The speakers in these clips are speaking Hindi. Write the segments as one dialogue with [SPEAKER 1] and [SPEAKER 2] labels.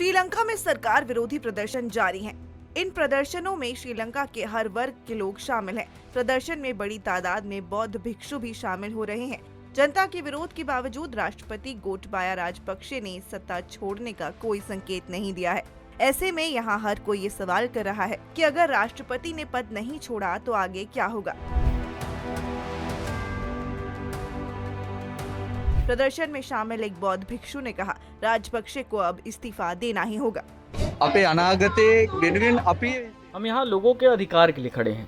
[SPEAKER 1] श्रीलंका में सरकार विरोधी प्रदर्शन जारी हैं। इन प्रदर्शनों में श्रीलंका के हर वर्ग के लोग शामिल हैं। प्रदर्शन में बड़ी तादाद में बौद्ध भिक्षु भी शामिल हो रहे हैं। जनता के विरोध के बावजूद राष्ट्रपति गोटबाया राजपक्षे ने सत्ता छोड़ने का कोई संकेत नहीं दिया है। ऐसे में यहाँ हर कोई ये सवाल कर रहा है कि अगर राष्ट्रपति ने पद नहीं छोड़ा तो आगे क्या होगा। प्रदर्शन में शामिल एक बौद्ध भिक्षु ने कहा, राजपक्षे को अब इस्तीफा देना ही होगा।
[SPEAKER 2] हम यहाँ लोगों के अधिकार के लिए खड़े हैं।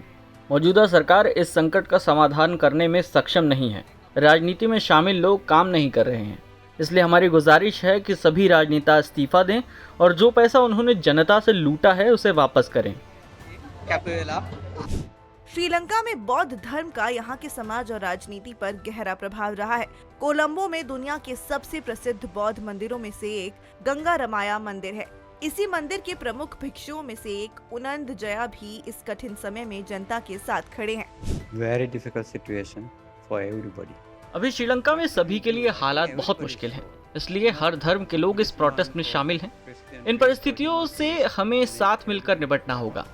[SPEAKER 2] मौजूदा सरकार इस संकट का समाधान करने में सक्षम नहीं है। राजनीति में शामिल लोग काम नहीं कर रहे हैं, इसलिए हमारी गुजारिश है कि सभी राजनेता इस्तीफा दें और जो पैसा उन्होंने जनता से लूटा है उसे वापस करें।
[SPEAKER 1] श्रीलंका में बौद्ध धर्म का यहाँ के समाज और राजनीति पर गहरा प्रभाव रहा है। कोलंबो में दुनिया के सबसे प्रसिद्ध बौद्ध मंदिरों में से एक गंगा रमाया मंदिर है। इसी मंदिर के प्रमुख भिक्षुओं में से एक उनंद जया भी इस कठिन समय में जनता के साथ खड़े हैं।
[SPEAKER 3] Very difficult situation for everybody.
[SPEAKER 2] अभी श्रीलंका में सभी के लिए हालात बहुत मुश्किल हैं, इसलिए हर धर्म के लोग इस प्रोटेस्ट में शामिल हैं। इन परिस्थितियों से हमें साथ मिलकर निपटना होगा।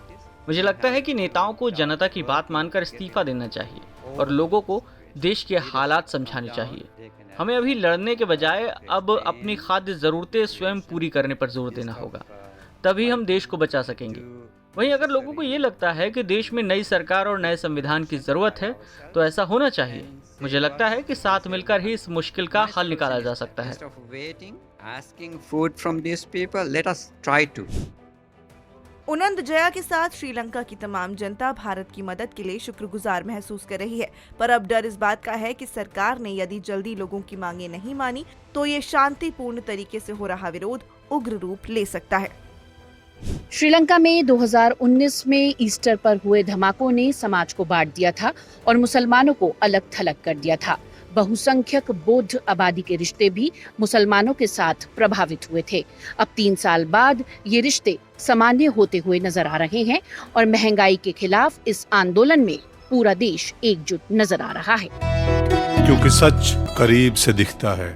[SPEAKER 2] मुझे लगता है कि नेताओं को जनता की बात मानकर इस्तीफा देना चाहिए और लोगों को देश के हालात समझाने चाहिए। हमें अभी लड़ने के बजाय अब अपनी खाद्य जरूरतें स्वयं पूरी करने पर जोर देना होगा, तभी हम देश को बचा सकेंगे। वहीं अगर लोगों को ये लगता है कि देश में नई सरकार और नए संविधान की जरूरत है तो ऐसा होना चाहिए। मुझे लगता है कि साथ मिलकर ही इस मुश्किल का हल निकाला जा सकता है।
[SPEAKER 1] उनंद जया के साथ श्रीलंका की तमाम जनता भारत की मदद के लिए शुक्रगुजार महसूस कर रही है, पर अब डर इस बात का है कि सरकार ने यदि जल्दी लोगों की मांगे नहीं मानी तो ये शांतिपूर्ण तरीके से हो रहा विरोध उग्र रूप ले सकता है।
[SPEAKER 4] श्रीलंका में 2019 में ईस्टर पर हुए धमाकों ने समाज को बांट दिया था और मुसलमानों को अलग थलग कर दिया था। बहुसंख्यक बौद्ध आबादी के रिश्ते भी मुसलमानों के साथ प्रभावित हुए थे। अब 3 साल बाद ये रिश्ते सामान्य होते हुए नजर आ रहे हैं और महंगाई के खिलाफ इस आंदोलन में पूरा देश एकजुट नजर आ रहा है।
[SPEAKER 5] क्योंकि सच करीब से दिखता है।